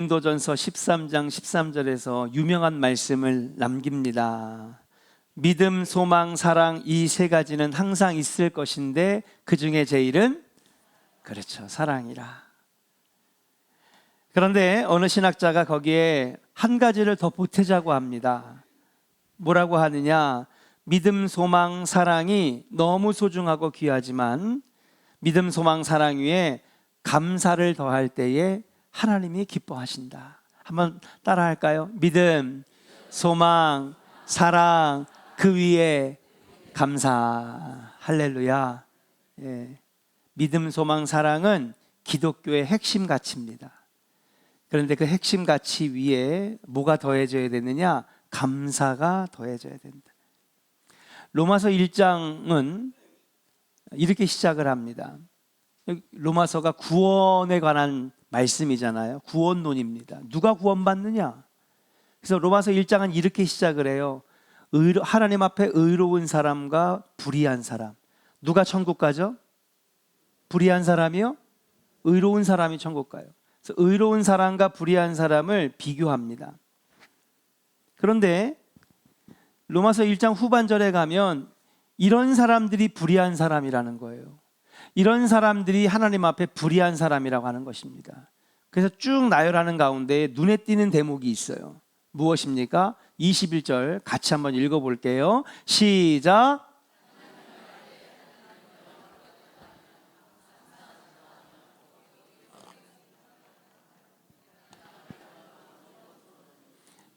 고린도전서 13장 13절에서 유명한 말씀을 남깁니다. 믿음, 소망, 사랑 이 세 가지는 항상 있을 것인데 그 중에 제일은 그렇죠, 사랑이라. 그런데 어느 신학자가 거기에 한 가지를 더 보태자고 합니다. 뭐라고 하느냐? 믿음, 소망, 사랑이 너무 소중하고 귀하지만 믿음, 소망, 사랑 위에 감사를 더할 때에 하나님이 기뻐하신다. 한번 따라 할까요? 믿음, 소망, 사랑, 그 위에 감사. 할렐루야. 예. 믿음, 소망, 사랑은 기독교의 핵심 가치입니다. 그런데 그 핵심 가치 위에 뭐가 더해져야 되느냐? 감사가 더해져야 된다. 로마서 1장은 이렇게 시작을 합니다. 로마서가 구원에 관한 말씀이잖아요. 구원론입니다. 누가 구원받느냐? 그래서 로마서 1장은 이렇게 시작을 해요. 하나님 앞에 의로운 사람과 불의한 사람. 누가 천국 가죠? 불의한 사람이요? 의로운 사람이 천국 가요. 그래서 의로운 사람과 불의한 사람을 비교합니다. 그런데 로마서 1장 후반절에 가면 이런 사람들이 불의한 사람이라는 거예요. 이런 사람들이 하나님 앞에 불의한 사람이라고 하는 것입니다. 그래서 쭉 나열하는 가운데 눈에 띄는 대목이 있어요. 무엇입니까? 21절 같이 한번 읽어볼게요. 시작.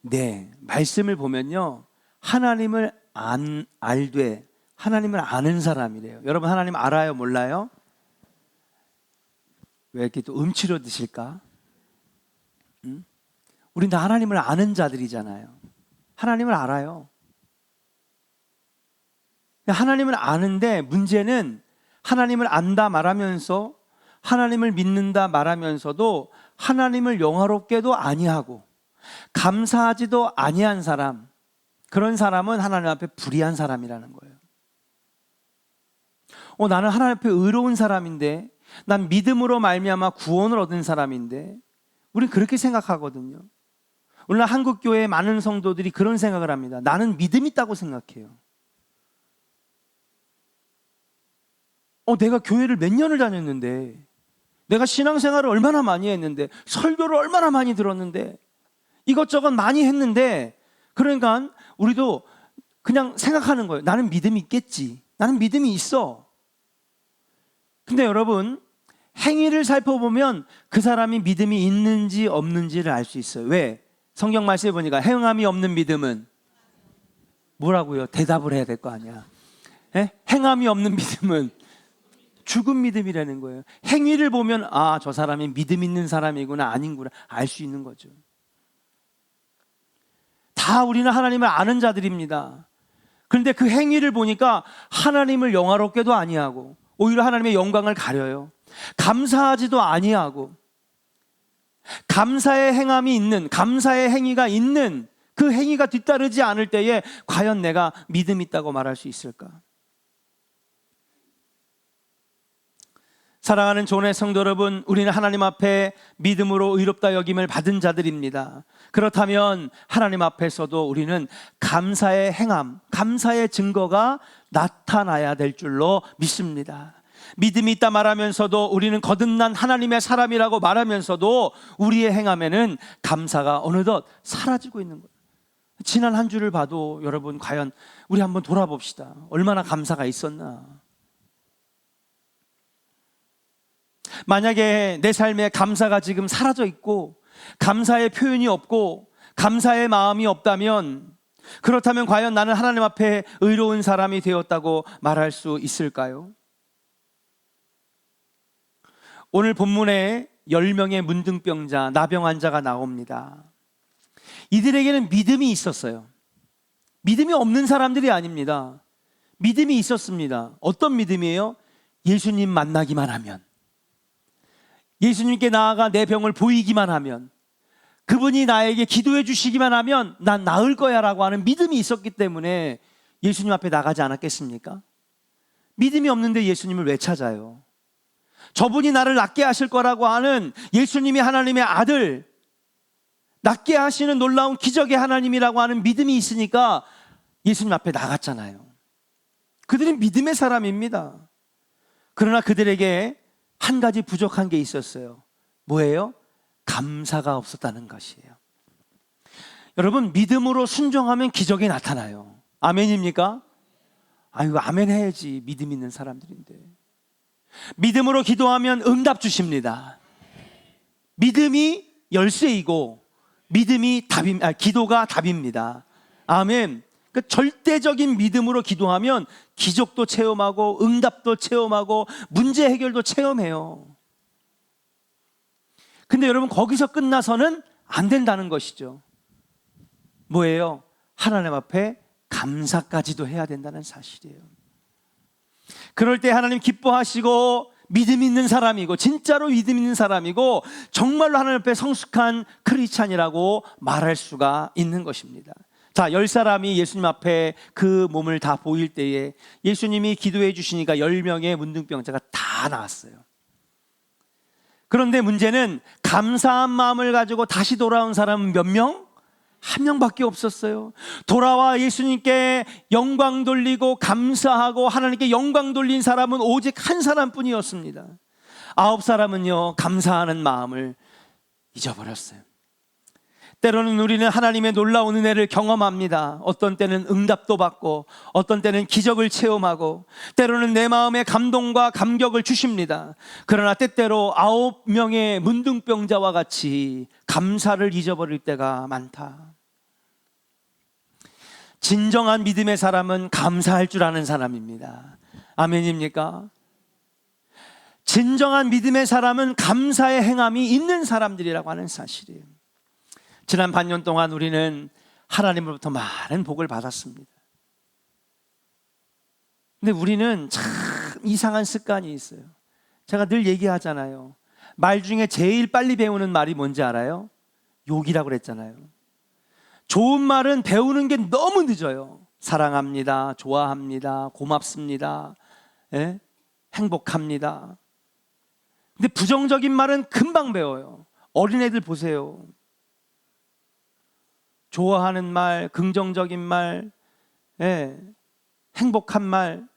네, 말씀을 보면요, 하나님을 알되 하나님을 아는 사람이래요. 여러분, 하나님 알아요? 몰라요? 왜 이렇게 또 음치로 드실까? 우린 다 하나님을 아는 자들이잖아요. 하나님을 알아요. 하나님을 아는데 문제는 하나님을 안다 말하면서 하나님을 믿는다 말하면서도 하나님을 영화롭게도 아니하고 감사하지도 아니한 사람, 그런 사람은 하나님 앞에 불의한 사람이라는 거예요. 나는 하나님 앞에 의로운 사람인데, 난 믿음으로 말미암아 구원을 얻은 사람인데, 우린 그렇게 생각하거든요. 오늘날 한국교회의 많은 성도들이 그런 생각을 합니다. 나는 믿음 있다고 생각해요. 내가 교회를 몇 년을 다녔는데, 내가 신앙생활을 얼마나 많이 했는데, 설교를 얼마나 많이 들었는데, 이것저것 많이 했는데, 그러니까 우리도 그냥 생각하는 거예요. 나는 믿음이 있겠지. 나는 믿음이 있어. 근데 여러분, 행위를 살펴보면 그 사람이 믿음이 있는지 없는지를 알 수 있어요. 왜? 성경 말씀에 보니까 행함이 없는 믿음은 뭐라고요? 대답을 해야 될 거 아니야. 행함이 없는 믿음은 죽은 믿음이라는 거예요. 행위를 보면 저 사람이 믿음 있는 사람이구나 아닌구나 알 수 있는 거죠. 다 우리는 하나님을 아는 자들입니다. 그런데 그 행위를 보니까 하나님을 영화롭게도 아니하고 오히려 하나님의 영광을 가려요. 감사하지도 아니하고 감사의 행함이 있는, 감사의 행위가 있는 그 행위가 뒤따르지 않을 때에 과연 내가 믿음 있다고 말할 수 있을까? 사랑하는 존의 성도 여러분, 우리는 하나님 앞에 믿음으로 의롭다 여김을 받은 자들입니다. 그렇다면 하나님 앞에서도 우리는 감사의 행함, 감사의 증거가 나타나야 될 줄로 믿습니다. 믿음이 있다 말하면서도 우리는 거듭난 하나님의 사람이라고 말하면서도 우리의 행함에는 감사가 어느덧 사라지고 있는 거예요. 지난 한 주를 봐도 여러분, 과연 우리 한번 돌아봅시다. 얼마나 감사가 있었나? 만약에 내 삶에 감사가 지금 사라져 있고 감사의 표현이 없고 감사의 마음이 없다면, 그렇다면 과연 나는 하나님 앞에 의로운 사람이 되었다고 말할 수 있을까요? 오늘 본문에 10명의 문둥병자, 나병 환자가 나옵니다. 이들에게는 믿음이 있었어요. 믿음이 없는 사람들이 아닙니다. 믿음이 있었습니다. 어떤 믿음이에요? 예수님 만나기만 하면, 예수님께 나아가 내 병을 보이기만 하면, 그분이 나에게 기도해 주시기만 하면 난 나을 거야 라고 하는 믿음이 있었기 때문에 예수님 앞에 나가지 않았겠습니까? 믿음이 없는데 예수님을 왜 찾아요? 저분이 나를 낫게 하실 거라고 하는 예수님이 하나님의 아들, 낫게 하시는 놀라운 기적의 하나님이라고 하는 믿음이 있으니까 예수님 앞에 나갔잖아요. 그들은 믿음의 사람입니다. 그러나 그들에게 한 가지 부족한 게 있었어요. 뭐예요? 감사가 없었다는 것이에요. 여러분, 믿음으로 순종하면 기적이 나타나요. 아멘입니까? 아이고, 아멘 해야지. 믿음 있는 사람들인데. 믿음으로 기도하면 응답 주십니다. 믿음이 열쇠이고 믿음이 기도가 답입니다. 아멘. 그 절대적인 믿음으로 기도하면 기적도 체험하고 응답도 체험하고 문제 해결도 체험해요. 근데 여러분, 거기서 끝나서는 안 된다는 것이죠. 뭐예요? 하나님 앞에 감사까지도 해야 된다는 사실이에요. 그럴 때 하나님 기뻐하시고 믿음 있는 사람이고 진짜로 믿음 있는 사람이고 정말로 하나님 앞에 성숙한 크리스찬이라고 말할 수가 있는 것입니다. 자, 10사람이 예수님 앞에 그 몸을 다 보일 때에 예수님이 기도해 주시니까 10명의 문둥병자가 다 나았어요. 그런데 문제는 감사한 마음을 가지고 다시 돌아온 사람은 몇 명? 한 명밖에 없었어요. 돌아와 예수님께 영광 돌리고 감사하고 하나님께 영광 돌린 사람은 오직 한 사람뿐이었습니다. 9사람은요, 감사하는 마음을 잊어버렸어요. 때로는 우리는 하나님의 놀라운 은혜를 경험합니다. 어떤 때는 응답도 받고 어떤 때는 기적을 체험하고 때로는 내 마음에 감동과 감격을 주십니다. 그러나 때때로 9명의 문둥병자와 같이 감사를 잊어버릴 때가 많다. 진정한 믿음의 사람은 감사할 줄 아는 사람입니다. 아멘입니까? 진정한 믿음의 사람은 감사의 행함이 있는 사람들이라고 하는 사실이에요. 지난 반년 동안 우리는 하나님으로부터 많은 복을 받았습니다. 근데 우리는 참 이상한 습관이 있어요. 제가 늘 얘기하잖아요. 말 중에 제일 빨리 배우는 말이 뭔지 알아요? 욕이라고 그랬잖아요. 좋은 말은 배우는 게 너무 늦어요. 사랑합니다, 좋아합니다, 고맙습니다, 행복합니다. 근데 부정적인 말은 금방 배워요. 어린애들 보세요. 좋아하는 말, 긍정적인 말, 행복한 말.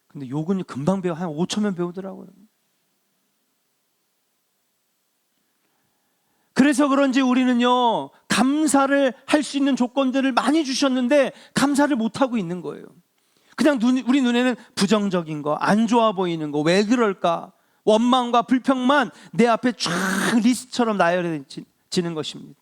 근데 욕은 금방 배워. 한 5초면 배우더라고요. 그래서 그런지 우리는요, 감사를 할 수 있는 조건들을 많이 주셨는데 감사를 못하고 있는 거예요. 그냥 우리 눈에는 부정적인 거, 안 좋아 보이는 거, 왜 그럴까? 원망과 불평만 내 앞에 쫙 리스트처럼 나열해지는 것입니다.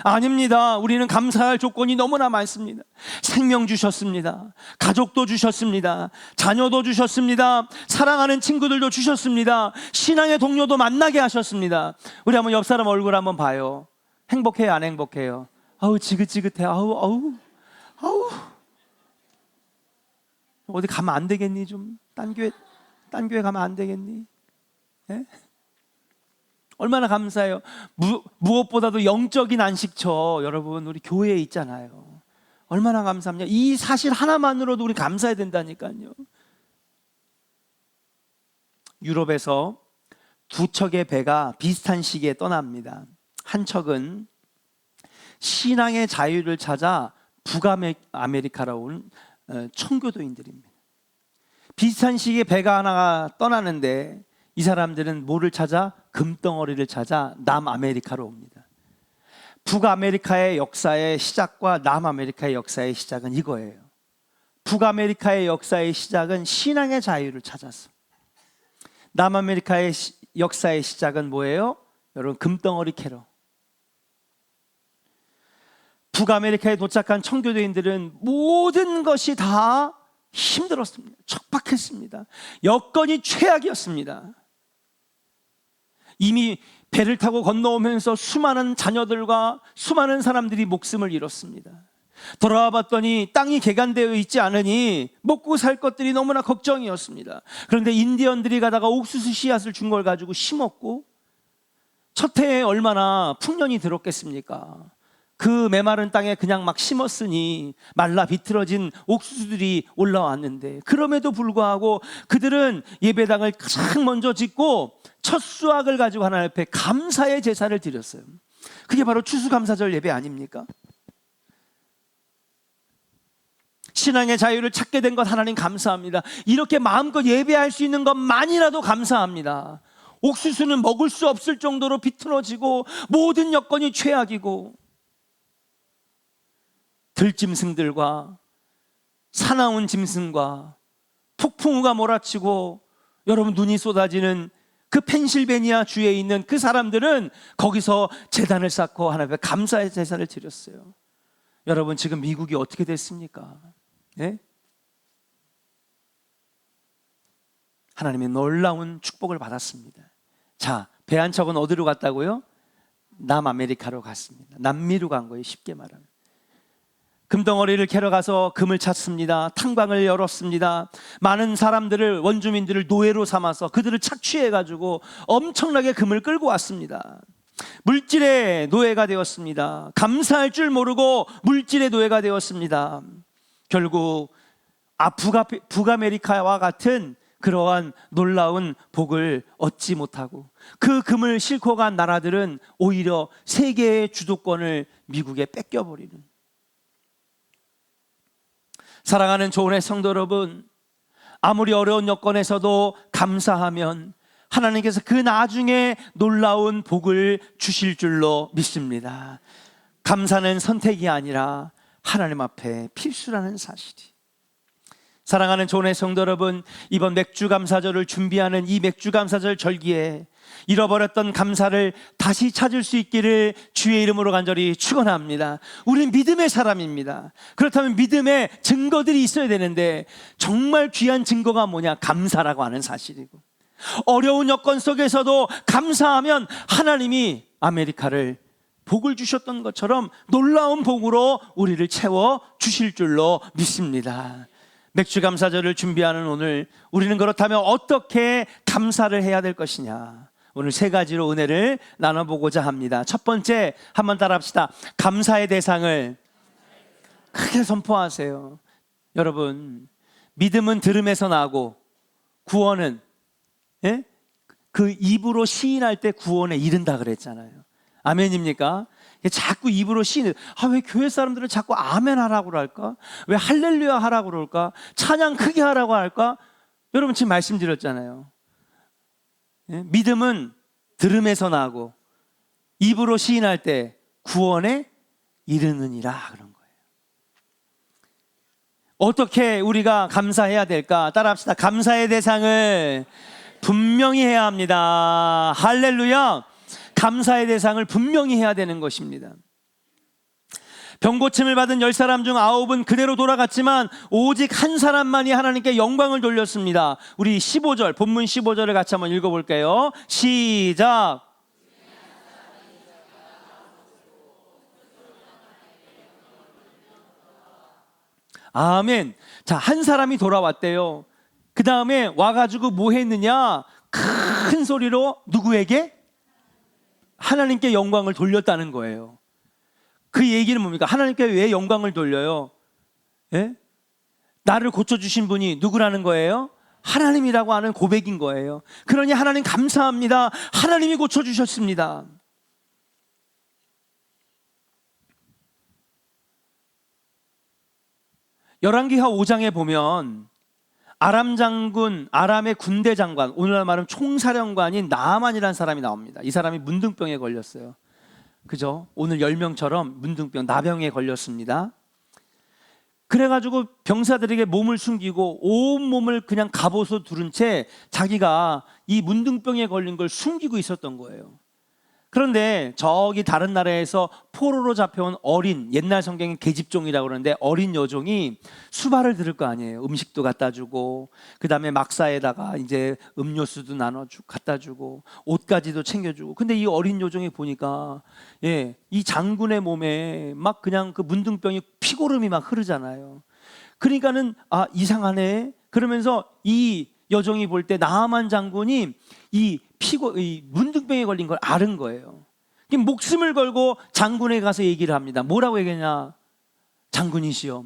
아닙니다. 우리는 감사할 조건이 너무나 많습니다. 생명 주셨습니다. 가족도 주셨습니다. 자녀도 주셨습니다. 사랑하는 친구들도 주셨습니다. 신앙의 동료도 만나게 하셨습니다. 우리 한번 옆 사람 얼굴 한번 봐요. 행복해요, 안 행복해요? 아우, 지긋지긋해. 아우. 어디 가면 안 되겠니? 좀 딴 교회 가면 안 되겠니? 예? 얼마나 감사해요. 무엇보다도 영적인 안식처, 여러분, 우리 교회에 있잖아요. 얼마나 감사합니까? 이 사실 하나만으로도 우리 감사해야 된다니까요. 유럽에서 두 척의 배가 비슷한 시기에 떠납니다. 한 척은 신앙의 자유를 찾아 북아메리카로 온 청교도인들입니다. 비슷한 시기에 배가 하나가 떠나는데 이 사람들은 뭐를 찾아? 금덩어리를 찾아 남아메리카로 옵니다. 북아메리카의 역사의 시작과 남아메리카의 역사의 시작은 이거예요. 북아메리카의 역사의 시작은 신앙의 자유를 찾아서, 남아메리카의 역사의 시작은 뭐예요? 여러분, 금덩어리 캐러. 북아메리카에 도착한 청교도인들은 모든 것이 다 힘들었습니다. 척박했습니다. 여건이 최악이었습니다. 이미 배를 타고 건너오면서 수많은 자녀들과 수많은 사람들이 목숨을 잃었습니다. 돌아와 봤더니 땅이 개간되어 있지 않으니 먹고 살 것들이 너무나 걱정이었습니다. 그런데 인디언들이 가다가 옥수수 씨앗을 준 걸 가지고 심었고 첫 해에 얼마나 풍년이 들었겠습니까? 그 메마른 땅에 그냥 막 심었으니 말라 비틀어진 옥수수들이 올라왔는데, 그럼에도 불구하고 그들은 예배당을 가장 먼저 짓고 첫 수확을 가지고 하나님 앞에 감사의 제사를 드렸어요. 그게 바로 추수감사절 예배 아닙니까? 신앙의 자유를 찾게 된 것 하나님 감사합니다. 이렇게 마음껏 예배할 수 있는 것만이라도 감사합니다. 옥수수는 먹을 수 없을 정도로 비틀어지고 모든 여건이 최악이고, 들짐승들과 사나운 짐승과 폭풍우가 몰아치고 여러분 눈이 쏟아지는 그 펜실베니아 주에 있는 그 사람들은 거기서 제단을 쌓고 하나님께 감사의 제사를 드렸어요. 여러분 지금 미국이 어떻게 됐습니까? 네? 하나님의 놀라운 축복을 받았습니다. 자, 배 한 척은 어디로 갔다고요? 남아메리카로 갔습니다. 남미로 간 거예요, 쉽게 말하면. 금덩어리를 캐러 가서 금을 찾습니다. 탄광을 열었습니다. 많은 사람들을, 원주민들을 노예로 삼아서 그들을 착취해가지고 엄청나게 금을 끌고 왔습니다. 물질의 노예가 되었습니다. 감사할 줄 모르고 물질의 노예가 되었습니다. 결국 북아메리카와 같은 그러한 놀라운 복을 얻지 못하고 그 금을 싣고 간 나라들은 오히려 세계의 주도권을 미국에 뺏겨버리는. 사랑하는 조은의 성도 여러분, 아무리 어려운 여건에서도 감사하면 하나님께서 그 나중에 놀라운 복을 주실 줄로 믿습니다. 감사는 선택이 아니라 하나님 앞에 필수라는 사실이. 사랑하는 조은의 성도 여러분, 이번 맥주감사절을 준비하는 이 맥주감사절 절기에 잃어버렸던 감사를 다시 찾을 수 있기를 주의 이름으로 간절히 축원합니다. 우리는 믿음의 사람입니다. 그렇다면 믿음의 증거들이 있어야 되는데, 정말 귀한 증거가 뭐냐? 감사라고 하는 사실이고, 어려운 여건 속에서도 감사하면 하나님이 아메리카를 복을 주셨던 것처럼 놀라운 복으로 우리를 채워 주실 줄로 믿습니다. 맥주감사절을 준비하는 오늘, 우리는 그렇다면 어떻게 감사를 해야 될 것이냐? 오늘 세 가지로 은혜를 나눠보고자 합니다. 첫 번째, 한번 따라합시다. 감사의 대상을 크게 선포하세요. 여러분, 믿음은 들음에서 나고 구원은 그 입으로 시인할 때 구원에 이른다 그랬잖아요. 아멘입니까? 자꾸 입으로 시인. 왜 교회 사람들은 자꾸 아멘 하라고 그럴까? 왜 할렐루야 하라고 그럴까? 찬양 크게 하라고 할까? 여러분 지금 말씀드렸잖아요. 믿음은 들음에서 나고 입으로 시인할 때 구원에 이르느니라 그런 거예요. 어떻게 우리가 감사해야 될까? 따라합시다. 감사의 대상을 분명히 해야 합니다. 할렐루야. 감사의 대상을 분명히 해야 되는 것입니다. 병고침을 받은 10사람 중 9은 그대로 돌아갔지만 오직 한 사람만이 하나님께 영광을 돌렸습니다. 우리 15절, 본문 15절을 같이 한번 읽어볼게요. 시작. 아멘. 자, 한 사람이 돌아왔대요. 그 다음에 와가지고 뭐 했느냐? 큰 소리로 누구에게? 하나님께 영광을 돌렸다는 거예요. 그 얘기는 뭡니까? 하나님께 왜 영광을 돌려요? 예? 나를 고쳐주신 분이 누구라는 거예요? 하나님이라고 하는 고백인 거예요. 그러니 하나님 감사합니다. 하나님이 고쳐주셨습니다. 열왕기하 5장에 보면 아람 장군, 아람의 군대 장관, 오늘날 말하면 총사령관인 나아만이라는 사람이 나옵니다. 이 사람이 문둥병에 걸렸어요. 그죠? 오늘 10명처럼 문둥병, 나병에 걸렸습니다. 그래가지고 병사들에게 몸을 숨기고 온 몸을 그냥 갑옷으로 두른 채 자기가 이 문둥병에 걸린 걸 숨기고 있었던 거예요. 그런데 저기 다른 나라에서 포로로 잡혀온 어린, 옛날 성경엔 계집종이라고 그러는데 어린 여종이 수발을 들을 거 아니에요. 음식도 갖다 주고, 그 다음에 막사에다가 이제 음료수도 갖다 주고, 옷까지도 챙겨주고. 근데 이 어린 여종이 보니까 이 장군의 몸에 막 그냥 그 문둥병이 피고름이 막 흐르잖아요. 그러니까는 이상하네. 그러면서 이 여종이 볼 때 나아만 장군이 이 문둥병에 걸린 걸 앓은 거예요. 목숨을 걸고 장군에게 가서 얘기를 합니다. 뭐라고 얘기했냐? 장군이시여,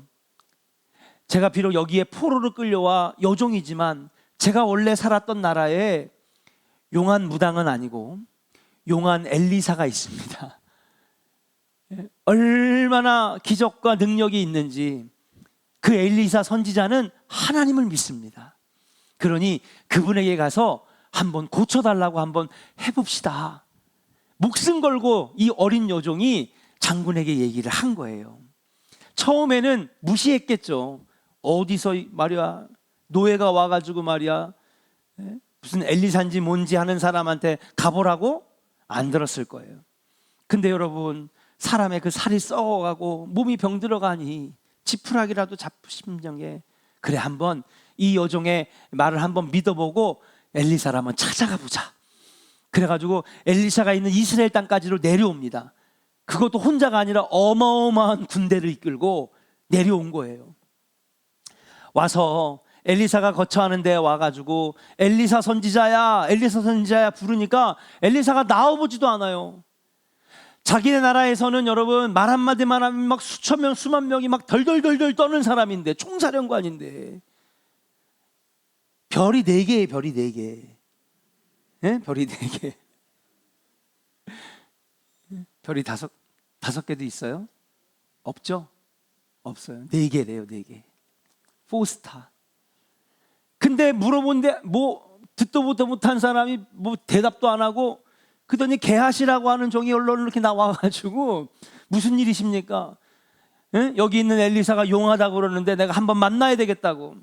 제가 비록 여기에 포로로 끌려와 여종이지만 제가 원래 살았던 나라에 용한 무당은 아니고 용한 엘리사가 있습니다. 얼마나 기적과 능력이 있는지 그 엘리사 선지자는 하나님을 믿습니다. 그러니 그분에게 가서 한번 고쳐달라고 한번 해봅시다. 목숨 걸고 이 어린 여종이 장군에게 얘기를 한 거예요. 처음에는 무시했겠죠. 어디서 말이야 노예가 와가지고 말이야 무슨 엘리사인지 뭔지 하는 사람한테 가보라고? 안 들었을 거예요. 근데 여러분, 사람의 그 살이 썩어가고 몸이 병들어가니 지푸라기라도 잡으신 정에 그래 한번 이 여종의 말을 한번 믿어보고 엘리사를 한번 찾아가 보자. 그래가지고 엘리사가 있는 이스라엘 땅까지로 내려옵니다. 그것도 혼자가 아니라 어마어마한 군대를 이끌고 내려온 거예요. 와서 엘리사가 거처하는 데에 와가지고 엘리사 선지자야 엘리사 선지자야 부르니까 엘리사가 나와보지도 않아요. 자기네 나라에서는 여러분 말 한마디만 하면 막 수천 명 수만 명이 막 덜덜덜덜 떠는 사람인데, 총사령관인데 별이 4개에 별이 4개. 네? 별이 4개. 별이 다섯 개도 있어요? 없죠? 없어요. 4개래요, 4개. 4스타. 근데 물어본데 뭐 듣도 보도 못한 사람이 뭐 대답도 안 하고, 그러더니 게하시라고 하는 종이 언론으로 이렇게 나와가지고 무슨 일이십니까? 예? 여기 있는 엘리사가 용하다고 그러는데 내가 한번 만나야 되겠다고.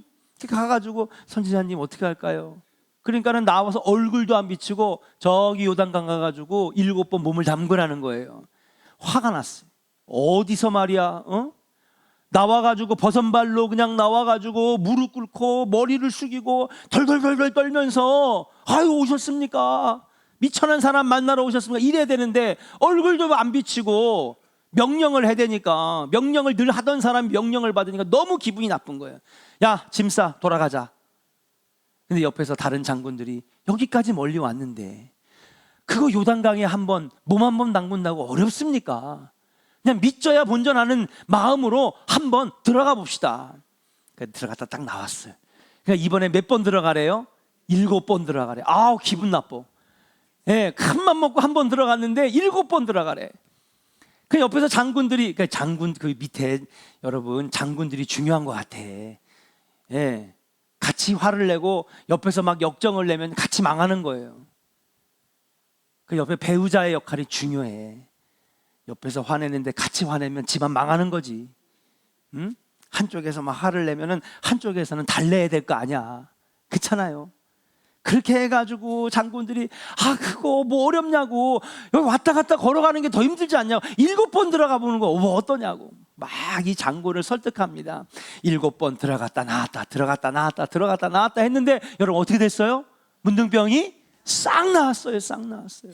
가가지고 선지자님 어떻게 할까요? 그러니까는 나와서 얼굴도 안 비치고 저기 요단강 가가지고 7번 몸을 담그라는 거예요. 화가 났어요. 어디서 말이야? 나와가지고 버선발로 그냥 나와가지고 무릎 꿇고 머리를 숙이고 덜덜덜덜 떨면서 아유 오셨습니까? 미천한 사람 만나러 오셨습니까? 이래야 되는데 얼굴도 안 비치고 명령을 해야 되니까, 명령을 늘 하던 사람이 명령을 받으니까 너무 기분이 나쁜 거예요. 야, 짐 싸, 돌아가자. 근데 옆에서 다른 장군들이 여기까지 멀리 왔는데 그거 요단강에 한번 몸 한번 담근다고 어렵습니까? 그냥 믿져야 본전하는 마음으로 한번 들어가 봅시다. 들어갔다 딱 나왔어요. 그러니까 이번에 몇 번 들어가래요? 7번 들어가래. 아우 기분 나빠. 예, 큰맘 먹고 한 번 들어갔는데 7번 들어가래. 그 옆에서 장군들이, 그러니까 장군 그 밑에 여러분 장군들이 중요한 것 같아. 예, 같이 화를 내고 옆에서 막 역정을 내면 같이 망하는 거예요. 그 옆에 배우자의 역할이 중요해. 옆에서 화내는데 같이 화내면 집안 망하는 거지. 응? 한쪽에서 막 화를 내면은 한쪽에서는 달래야 될 거 아니야. 그렇잖아요. 그렇게 해가지고 장군들이 그거 뭐 어렵냐고, 여기 왔다 갔다 걸어가는 게 더 힘들지 않냐고, 7번 들어가 보는 거 뭐 어떠냐고 막 이 장군을 설득합니다. 7번 들어갔다 나왔다 들어갔다 나왔다 들어갔다 나왔다 했는데 여러분 어떻게 됐어요? 문둥병이 싹 나왔어요. 싹 나왔어요.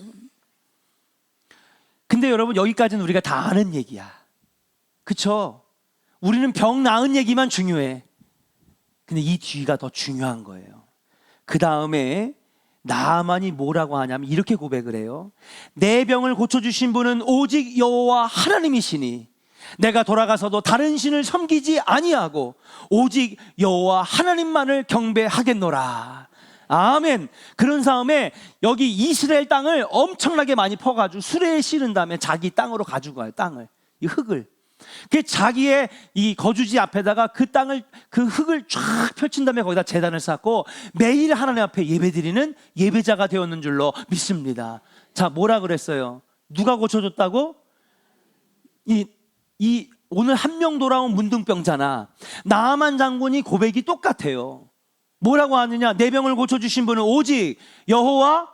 근데 여러분 여기까지는 우리가 다 아는 얘기야. 그쵸? 우리는 병 나은 얘기만 중요해. 근데 이 뒤가 더 중요한 거예요. 그 다음에 나아만이 뭐라고 하냐면 이렇게 고백을 해요. 내 병을 고쳐주신 분은 오직 여호와 하나님이시니 내가 돌아가서도 다른 신을 섬기지 아니하고 오직 여호와 하나님만을 경배하겠노라. 아멘. 그런 다음에 여기 이스라엘 땅을 엄청나게 많이 퍼가지고 수레에 실은 다음에 자기 땅으로 가지고 가요. 땅을, 이 흙을. 그 자기의 이 거주지 앞에다가 그 땅을, 그 흙을 쫙 펼친 다음에 거기다 제단을 쌓고 매일 하나님 앞에 예배드리는 예배자가 되었는 줄로 믿습니다. 자, 뭐라 그랬어요? 누가 고쳐줬다고? 이 오늘 한 명 돌아온 문둥병자나 나아만 장군이 고백이 똑같아요. 뭐라고 하느냐? 내 병을 고쳐주신 분은 오직 여호와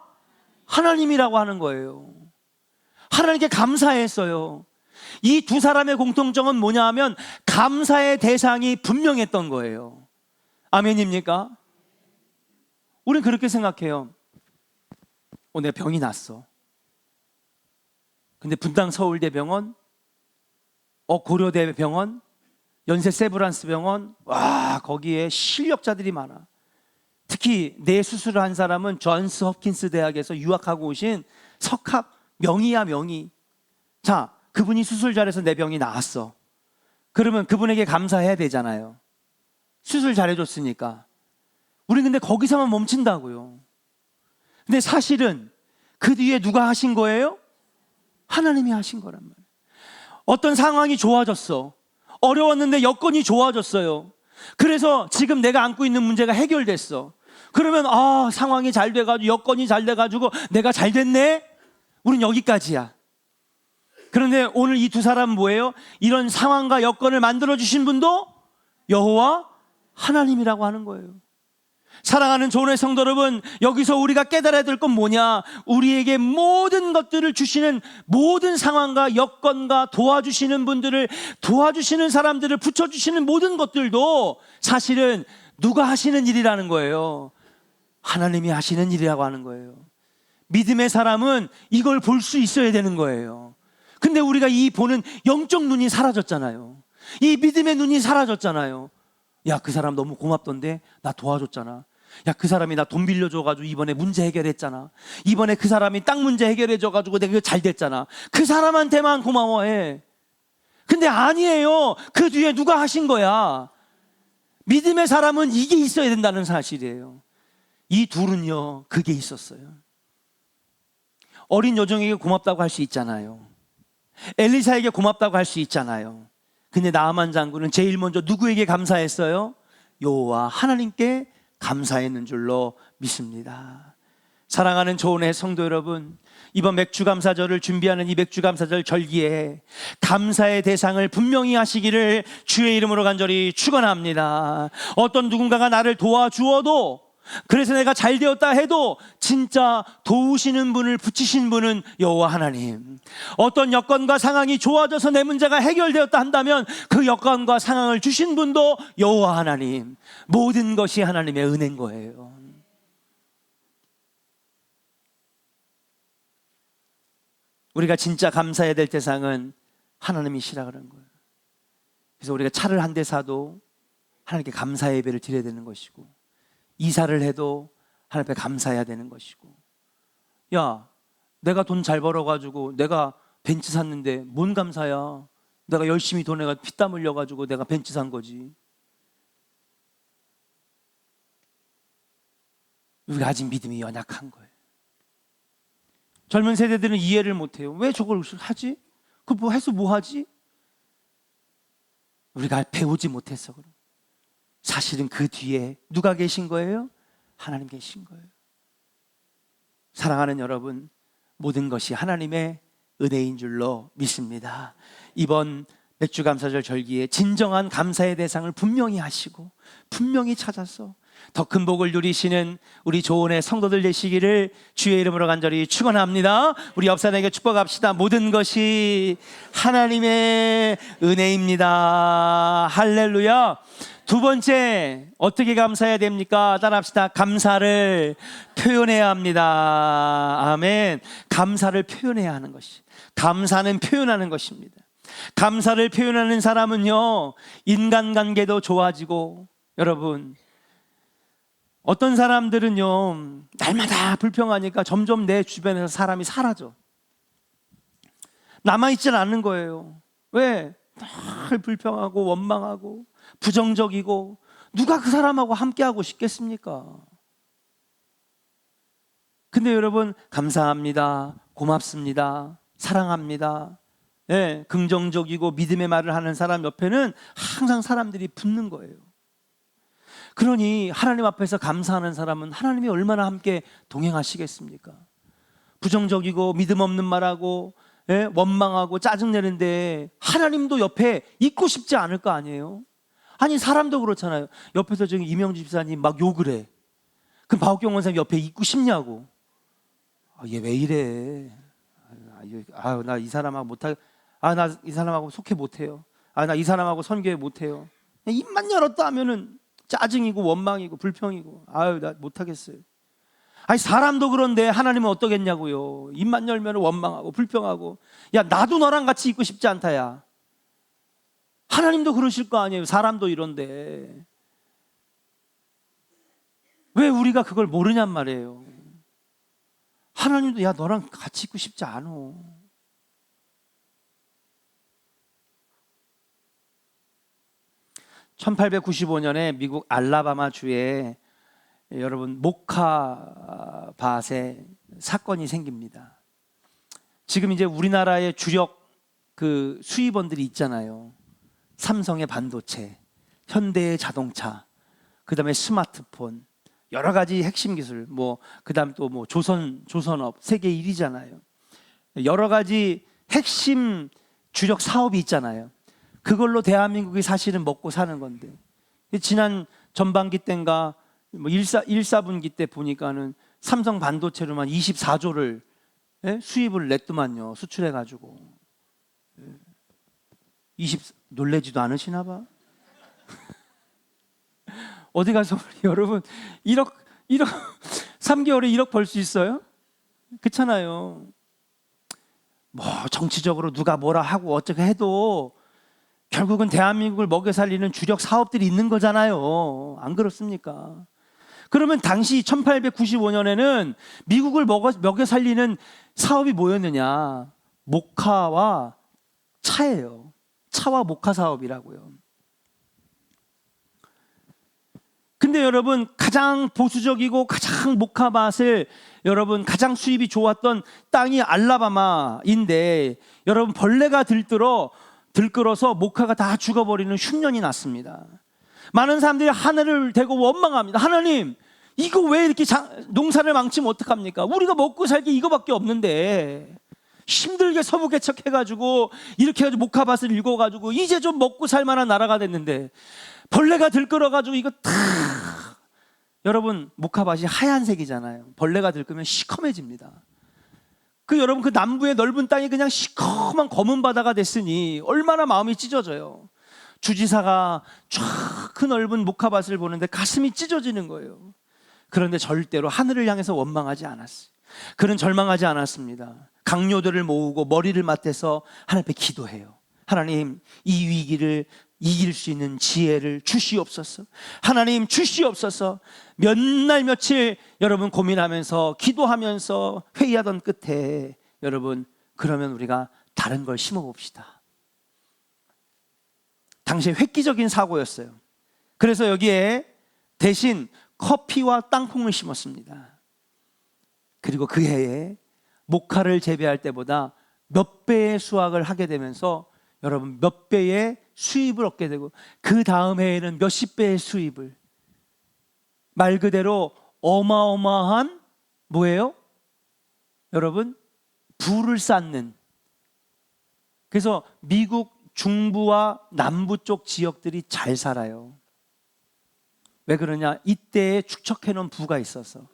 하나님이라고 하는 거예요. 하나님께 감사했어요. 이 두 사람의 공통점은 뭐냐 하면 감사의 대상이 분명했던 거예요. 아멘입니까? 우린 그렇게 생각해요. 내 병이 났어. 근데 분당 서울대병원, 고려대병원, 연세 세브란스 병원, 와, 거기에 실력자들이 많아. 특히 뇌 수술을 한 사람은 존스 홉킨스 대학에서 유학하고 오신 석학 명의야, 명의. 자, 그분이 수술 잘해서 내 병이 나았어. 그러면 그분에게 감사해야 되잖아요. 수술 잘해줬으니까. 우리 근데 거기서만 멈춘다고요. 근데 사실은 그 뒤에 누가 하신 거예요? 하나님이 하신 거란 말이에요. 어떤 상황이 좋아졌어. 어려웠는데 여건이 좋아졌어요. 그래서 지금 내가 안고 있는 문제가 해결됐어. 그러면 상황이 잘 돼가지고, 여건이 잘 돼가지고 내가 잘 됐네? 우린 여기까지야. 그런데 오늘 이 두 사람은 뭐예요? 이런 상황과 여건을 만들어주신 분도 여호와 하나님이라고 하는 거예요. 사랑하는 조은의 성도 여러분, 여기서 우리가 깨달아야 될 건 뭐냐? 우리에게 모든 것들을 주시는, 모든 상황과 여건과 도와주시는 분들을, 도와주시는 사람들을 붙여주시는 모든 것들도 사실은 누가 하시는 일이라는 거예요? 하나님이 하시는 일이라고 하는 거예요. 믿음의 사람은 이걸 볼 수 있어야 되는 거예요. 근데 우리가 이 보는 영적 눈이 사라졌잖아요. 이 믿음의 눈이 사라졌잖아요. 야, 그 사람 너무 고맙던데 나 도와줬잖아. 야, 그 사람이 나 돈 빌려줘가지고 이번에 문제 해결했잖아. 이번에 그 사람이 땅 문제 해결해줘가지고 내가 잘 됐잖아. 그 사람한테만 고마워해. 근데 아니에요. 그 뒤에 누가 하신 거야. 믿음의 사람은 이게 있어야 된다는 사실이에요. 이 둘은요, 그게 있었어요. 어린 여종에게 고맙다고 할 수 있잖아요. 엘리사에게 고맙다고 할 수 있잖아요. 근데 나아만 장군은 제일 먼저 누구에게 감사했어요? 여호와 하나님께 감사했는 줄로 믿습니다. 사랑하는 조은의 성도 여러분, 이번 맥주감사절을 준비하는 이 맥주감사절 절기에 감사의 대상을 분명히 하시기를 주의 이름으로 간절히 축원합니다. 어떤 누군가가 나를 도와주어도, 그래서 내가 잘 되었다 해도 진짜 도우시는 분을 붙이신 분은 여호와 하나님. 어떤 여건과 상황이 좋아져서 내 문제가 해결되었다 한다면 그 여건과 상황을 주신 분도 여호와 하나님. 모든 것이 하나님의 은혜인 거예요. 우리가 진짜 감사해야 될 대상은 하나님이시라 그런 거예요. 그래서 우리가 차를 한 대 사도 하나님께 감사 예배를 드려야 되는 것이고, 이사를 해도 하나님 앞에 감사해야 되는 것이고, 야, 내가 돈 잘 벌어가지고 내가 벤츠 샀는데 뭔 감사야. 내가 열심히 돈에가 피땀 흘려가지고 내가 벤츠 산 거지. 우리가 아직 믿음이 연약한 거예요. 젊은 세대들은 이해를 못해요. 왜 저걸 하지? 그거 뭐 해서 뭐 하지? 우리가 배우지 못해서 그럼. 사실은 그 뒤에 누가 계신 거예요? 하나님 계신 거예요. 사랑하는 여러분, 모든 것이 하나님의 은혜인 줄로 믿습니다. 이번 맥주감사절 절기에 진정한 감사의 대상을 분명히 하시고 분명히 찾아서 더 큰 복을 누리시는 우리 조은의 성도들 되시기를 주의 이름으로 간절히 축원합니다. 우리 옆 사람에게 축복합시다. 모든 것이 하나님의 은혜입니다. 할렐루야. 두 번째, 어떻게 감사해야 됩니까? 따라합시다. 감사를 표현해야 합니다. 아멘. 감사를 표현해야 하는 것이, 감사는 표현하는 것입니다. 감사를 표현하는 사람은요, 인간관계도 좋아지고, 여러분, 어떤 사람들은요, 날마다 불평하니까 점점 내 주변에서 사람이 사라져. 남아있질 않는 거예요. 왜? 늘 불평하고 원망하고 부정적이고, 누가 그 사람하고 함께하고 싶겠습니까? 근데 여러분, 감사합니다, 고맙습니다, 사랑합니다, 네, 긍정적이고 믿음의 말을 하는 사람 옆에는 항상 사람들이 붙는 거예요. 그러니 하나님 앞에서 감사하는 사람은 하나님이 얼마나 함께 동행하시겠습니까? 부정적이고 믿음 없는 말하고, 예? 원망하고 짜증내는데 하나님도 옆에 있고 싶지 않을 거 아니에요? 아니, 사람도 그렇잖아요. 옆에서 저기 이명주 집사님 막 욕을 해. 그럼 박옥경 원사님 옆에 있고 싶냐고. 얘 왜 이래? 나 이 사람하고 못하. 나 이 사람하고 속해 못해요. 나 이 사람하고 선교회 못해요. 입만 열었다 하면은 짜증이고 원망이고 불평이고, 나 못하겠어요. 아니, 사람도 그런데 하나님은 어떠겠냐고요. 입만 열면 원망하고 불평하고, 야, 나도 너랑 같이 있고 싶지 않다, 야. 하나님도 그러실 거 아니에요. 사람도 이런데 왜 우리가 그걸 모르냔 말이에요. 하나님도 야 너랑 같이 있고 싶지 않아. 1895년에 미국 알라바마 주에 여러분 모카밭에 사건이 생깁니다. 지금 이제 우리나라의 주력 그 수입원들이 있잖아요. 삼성의 반도체, 현대의 자동차, 그다음에 스마트폰, 여러 가지 핵심 기술, 그다음 또 조선업 세계 1위잖아요. 여러 가지 핵심 주력 사업이 있잖아요. 그걸로 대한민국이 사실은 먹고 사는 건데, 지난 전반기 때인가 1사분기 때 보니까는 삼성 반도체로만 24조를 수입을 냈더만요. 수출해가지고. 놀래지도 않으시나 봐. 어디 가서 여러분 1억 3개월에 1억 벌 수 있어요? 그렇잖아요. 정치적으로 누가 뭐라 하고 어떻게 해도 결국은 대한민국을 먹여 살리는 주력 사업들이 있는 거잖아요. 안 그렇습니까? 그러면 당시 1895년에는 미국을 먹여 살리는 사업이 뭐였느냐? 모카와 차예요. 차와 모카 사업이라고요. 근데 여러분 가장 보수적이고 가장 모카밭을 여러분 가장 수입이 좋았던 땅이 알라바마인데, 여러분 벌레가 들끓어서 모카가 다 죽어버리는 흉년이 났습니다. 많은 사람들이 하늘을 대고 원망합니다. 하나님, 이거 왜 이렇게 농사를 망치면 어떡합니까? 우리가 먹고 살기 이거밖에 없는데 힘들게 서부개척해가지고 이렇게 해가지고 모카밭을 읽어가지고 이제 좀 먹고 살만한 나라가 됐는데 벌레가 들끓어가지고 이거 다, 여러분 모카밭이 하얀색이잖아요. 벌레가 들끓으면 시커매집니다. 여러분 그 남부의 넓은 땅이 그냥 시커먼 검은 바다가 됐으니 얼마나 마음이 찢어져요. 주지사가 쫙 그 넓은 모카밭을 보는데 가슴이 찢어지는 거예요. 그런데 절대로 하늘을 향해서 원망하지 않았어요. 그는 절망하지 않았습니다. 강요들을 모으고 머리를 맞대서 하나님 앞에 기도해요. 하나님, 이 위기를 이길 수 있는 지혜를 주시옵소서. 하나님 주시옵소서. 몇 날 며칠 여러분 고민하면서 기도하면서 회의하던 끝에 여러분, 그러면 우리가 다른 걸 심어봅시다. 당시에 획기적인 사고였어요. 그래서 여기에 대신 커피와 땅콩을 심었습니다. 그리고 그 해에 모카를 재배할 때보다 몇 배의 수확을 하게 되면서 여러분 몇 배의 수입을 얻게 되고, 그 다음 해에는 몇십 배의 수입을, 말 그대로 어마어마한 뭐예요? 여러분 부를 쌓는. 그래서 미국 중부와 남부 쪽 지역들이 잘 살아요. 왜 그러냐? 이때에 축적해 놓은 부가 있어서.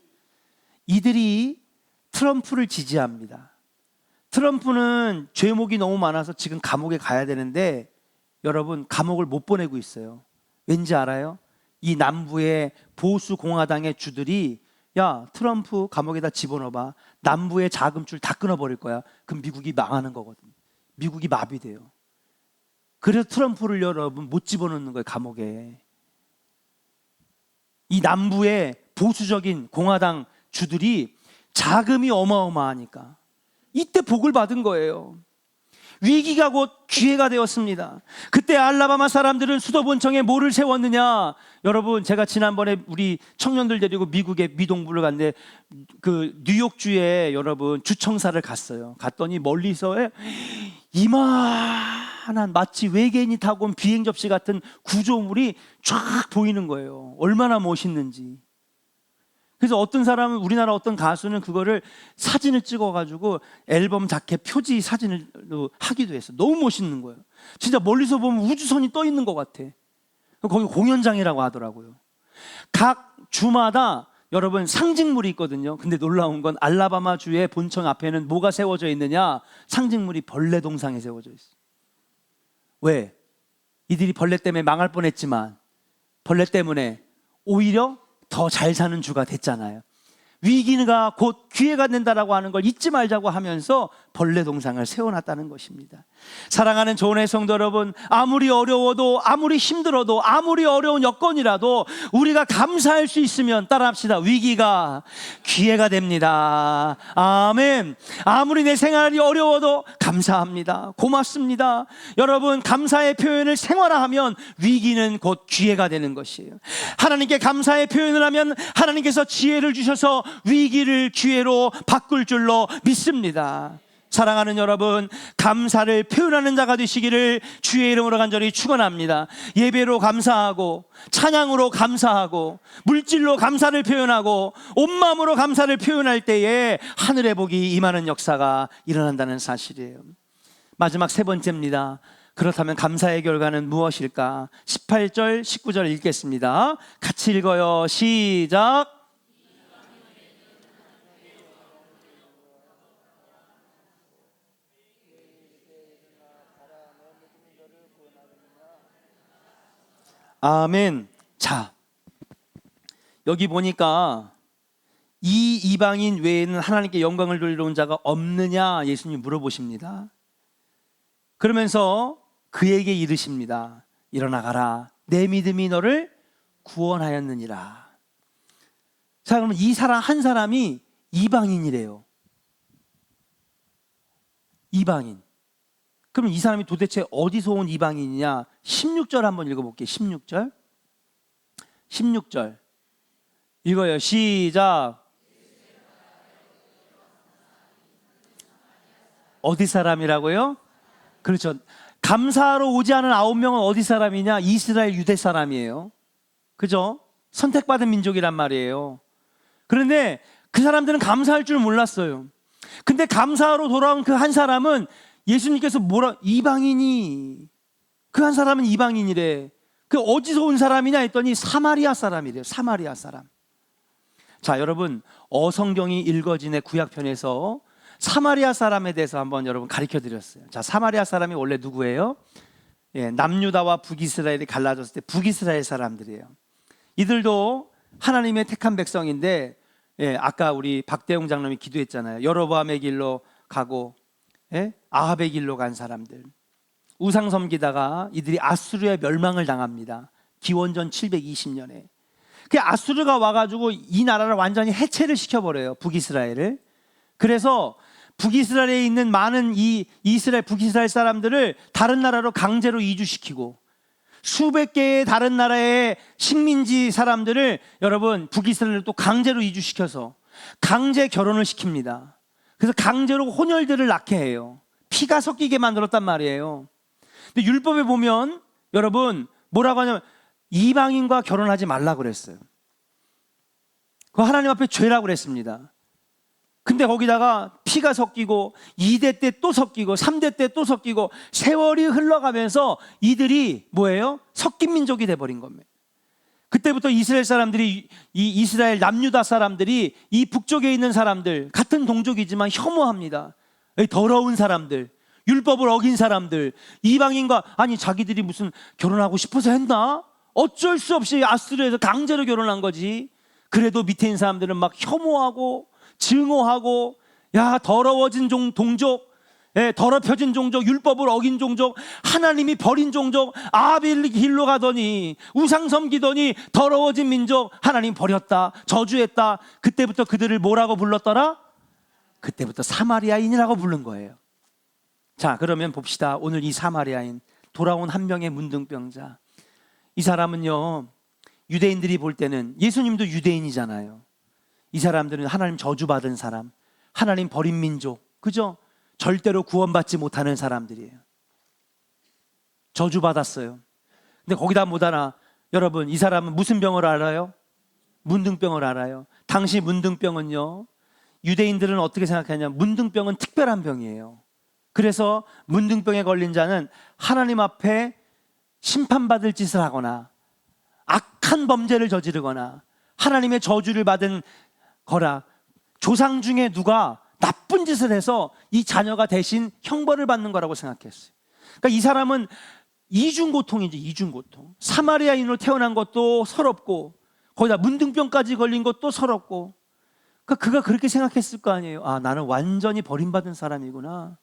이들이 트럼프를 지지합니다. 트럼프는 죄목이 너무 많아서 지금 감옥에 가야 되는데 여러분 감옥을 못 보내고 있어요. 왠지 알아요? 이 남부의 보수 공화당의 주들이 야, 트럼프 감옥에다 집어넣어봐. 남부의 자금줄 다 끊어버릴 거야. 그럼 미국이 망하는 거거든요. 미국이 마비돼요. 그래서 트럼프를 여러분 못 집어넣는 거예요, 감옥에. 이 남부의 보수적인 공화당 주들이 자금이 어마어마하니까 이때 복을 받은 거예요. 위기가 곧 기회가 되었습니다. 그때 알라바마 사람들은 수도본청에 뭐를 세웠느냐? 여러분, 제가 지난번에 우리 청년들 데리고 미국에 미동부를 갔는데 그 뉴욕주에 여러분 주청사를 갔어요. 갔더니 멀리서 이만한 마치 외계인이 타고 온 비행 접시 같은 구조물이 쫙 보이는 거예요. 얼마나 멋있는지. 그래서 어떤 사람은, 우리나라 어떤 가수는 그거를 사진을 찍어가지고 앨범 자켓 표지 사진으로 하기도 했어. 너무 멋있는 거예요. 진짜 멀리서 보면 우주선이 떠 있는 것 같아. 거기 공연장이라고 하더라고요. 각 주마다 여러분 상징물이 있거든요. 근데 놀라운 건 알라바마 주의 본청 앞에는 뭐가 세워져 있느냐? 상징물이 벌레 동상에 세워져 있어. 왜? 이들이 벌레 때문에 망할 뻔했지만 벌레 때문에 오히려 더 잘 사는 주가 됐잖아요. 위기가 곧 기회가 된다라고 하는 걸 잊지 말자고 하면서 벌레 동상을 세워놨다는 것입니다. 사랑하는 조은의 성도 여러분, 아무리 어려워도, 아무리 힘들어도, 아무리 어려운 여건이라도 우리가 감사할 수 있으면 따라합시다. 위기가 기회가 됩니다. 아멘. 아무리 내 생활이 어려워도 감사합니다, 고맙습니다. 여러분, 감사의 표현을 생활화하면 위기는 곧 기회가 되는 것이에요. 하나님께 감사의 표현을 하면 하나님께서 지혜를 주셔서 위기를 기회로 바꿀 줄로 믿습니다. 사랑하는 여러분, 감사를 표현하는 자가 되시기를 주의 이름으로 간절히 축원합니다. 예배로 감사하고, 찬양으로 감사하고, 물질로 감사를 표현하고, 온 마음으로 감사를 표현할 때에 하늘의 복이 임하는 역사가 일어난다는 사실이에요. 마지막 세 번째입니다. 그렇다면 감사의 결과는 무엇일까? 18절, 19절 읽겠습니다. 같이 읽어요. 시작. 아멘. 자, 여기 보니까 이 이방인 외에는 하나님께 영광을 돌리러 온 자가 없느냐 예수님 물어보십니다. 그러면서 그에게 이르십니다. 일어나가라, 내 믿음이 너를 구원하였느니라. 자, 그러면 이 사람 한 사람이 이방인이래요. 이방인. 그럼 이 사람이 도대체 어디서 온 이방인이냐? 16절 한번 읽어볼게요. 16절. 16절 읽어요. 시작. 어디 사람이라고요? 그렇죠. 감사하러 오지 않은 9명은 어디 사람이냐? 이스라엘 유대 사람이에요. 그죠? 선택받은 민족이란 말이에요. 그런데 그 사람들은 감사할 줄 몰랐어요. 근데 감사하러 돌아온 그 한 사람은 예수님께서 이방인이, 그 한 사람은 이방인이래. 그 어디서 온 사람이냐 했더니 사마리아 사람이래요. 사마리아 사람. 자, 여러분, 어성경이 읽어진 구약편에서 사마리아 사람에 대해서 한번 여러분 가르쳐 드렸어요. 자, 사마리아 사람이 원래 누구예요? 남유다와 북이스라엘이 갈라졌을 때 북이스라엘 사람들이에요. 이들도 하나님의 택한 백성인데, 아까 우리 박대용 장로님이 기도했잖아요. 여로보암의 길로 가고 아합의 길로 간 사람들. 우상 섬기다가 이들이 아수르의 멸망을 당합니다. 기원전 720년에. 그 아수르가 와가지고 이 나라를 완전히 해체를 시켜버려요. 북이스라엘을. 그래서 북이스라엘에 있는 많은 이 북이스라엘 사람들을 다른 나라로 강제로 이주시키고, 수백 개의 다른 나라의 식민지 사람들을 여러분 북이스라엘로 또 강제로 이주시켜서 강제 결혼을 시킵니다. 그래서 강제로 혼혈들을 낳게 해요. 피가 섞이게 만들었단 말이에요. 근데 율법에 보면 여러분 뭐라고 하냐면 이방인과 결혼하지 말라고 그랬어요. 그거 하나님 앞에 죄라고 그랬습니다. 근데 거기다가 피가 섞이고 2대 때 또 섞이고 3대 때 또 섞이고 세월이 흘러가면서 이들이 뭐예요? 섞인 민족이 돼버린 겁니다. 그때부터 이스라엘 사람들이, 이 이스라엘 남유다 사람들이 이 북쪽에 있는 사람들, 같은 동족이지만 혐오합니다. 더러운 사람들, 율법을 어긴 사람들, 이방인과, 아니 자기들이 무슨 결혼하고 싶어서 했나? 어쩔 수 없이 아수르에서 강제로 결혼한 거지. 그래도 밑에 있는 사람들은 막 혐오하고 증오하고, 야, 더러워진 동족, 더럽혀진 종족, 율법을 어긴 종족, 하나님이 버린 종족, 아벨 길로 가더니 우상 섬기더니 더러워진 민족, 하나님 버렸다, 저주했다. 그때부터 그들을 뭐라고 불렀더라? 그때부터 사마리아인이라고 부른 거예요. 자, 그러면 봅시다. 오늘 이 사마리아인, 돌아온 한 명의 문둥병자. 이 사람은요, 유대인들이 볼 때는, 예수님도 유대인이잖아요. 이 사람들은 하나님 저주받은 사람, 하나님 버린 민족, 그죠? 절대로 구원받지 못하는 사람들이에요. 저주받았어요. 근데 거기다 못 알아. 여러분, 이 사람은 무슨 병을 알아요? 문둥병을 알아요. 당시 문둥병은요, 유대인들은 어떻게 생각하냐면 문둥병은 특별한 병이에요. 그래서 문둥병에 걸린 자는 하나님 앞에 심판받을 짓을 하거나 악한 범죄를 저지르거나 하나님의 저주를 받은 거라, 조상 중에 누가 나쁜 짓을 해서 이 자녀가 대신 형벌을 받는 거라고 생각했어요. 그러니까 이 사람은 이중고통이지, 이중고통. 사마리아인으로 태어난 것도 서럽고, 거기다 문둥병까지 걸린 것도 서럽고, 그가 그렇게 생각했을 거 아니에요. 아, 나는 완전히 버림받은 사람이구나.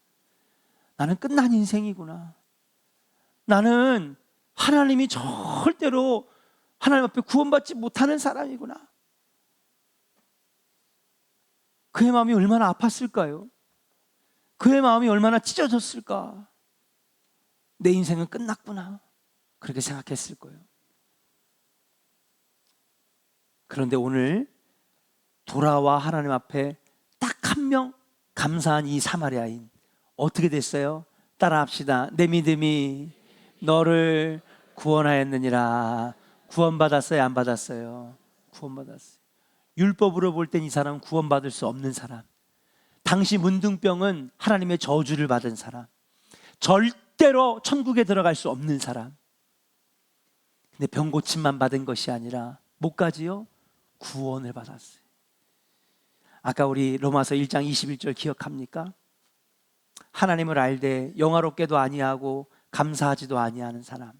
나는 끝난 인생이구나. 나는 하나님이 절대로 하나님 앞에 구원받지 못하는 사람이구나. 그의 마음이 얼마나 아팠을까요? 그의 마음이 얼마나 찢어졌을까? 내 인생은 끝났구나. 그렇게 생각했을 거예요. 그런데 오늘 돌아와 하나님 앞에 딱 한 명 감사한 이 사마리아인 어떻게 됐어요? 따라합시다. 내 믿음이 너를 구원하였느니라. 구원받았어요? 안 받았어요? 구원받았어요. 율법으로 볼 땐 이 사람은 구원받을 수 없는 사람. 당시 문둥병은 하나님의 저주를 받은 사람. 절대로 천국에 들어갈 수 없는 사람. 근데 병 고침만 받은 것이 아니라 뭐까지요? 구원을 받았어요. 아까 우리 로마서 1장 21절 기억합니까? 하나님을 알되 영화롭게도 아니하고 감사하지도 아니하는 사람.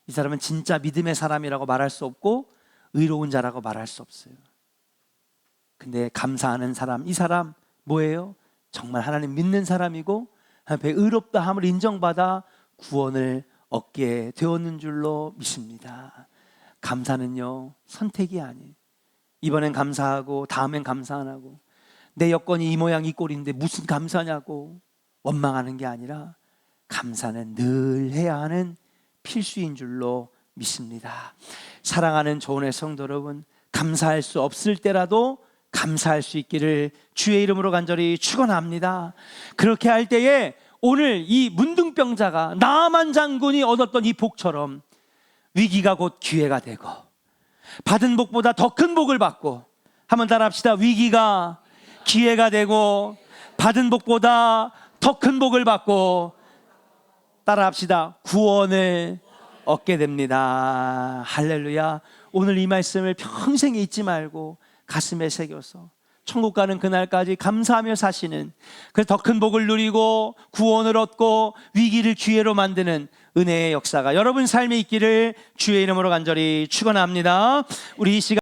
이 사람은 진짜 믿음의 사람이라고 말할 수 없고 의로운 자라고 말할 수 없어요. 근데 감사하는 사람, 이 사람 뭐예요? 정말 하나님 믿는 사람이고 하나님의 의롭다함을 인정받아 구원을 얻게 되었는 줄로 믿습니다. 감사는요, 선택이 아니에요. 이번엔 감사하고 다음엔 감사 안 하고 내 여건이 이 모양 이 꼴인데 무슨 감사냐고 원망하는 게 아니라 감사는 늘 해야 하는 필수인 줄로 믿습니다. 사랑하는 조은의 성도 여러분, 감사할 수 없을 때라도 감사할 수 있기를 주의 이름으로 간절히 축원합니다. 그렇게 할 때에 오늘 이 문둥병자가 나만 장군이 얻었던 이 복처럼 위기가 곧 기회가 되고 받은 복보다 더 큰 복을 받고, 한번 따라합시다. 위기가 기회가 되고 받은 복보다 더 큰 복을 받고, 따라합시다. 구원을 얻게 됩니다. 할렐루야. 오늘 이 말씀을 평생 잊지 말고 가슴에 새겨서 천국 가는 그날까지 감사하며 사시는, 그 더 큰 복을 누리고 구원을 얻고 위기를 기회로 만드는 은혜의 역사가 여러분 삶에 있기를 주의 이름으로 간절히 축원합니다. 우리 이 시간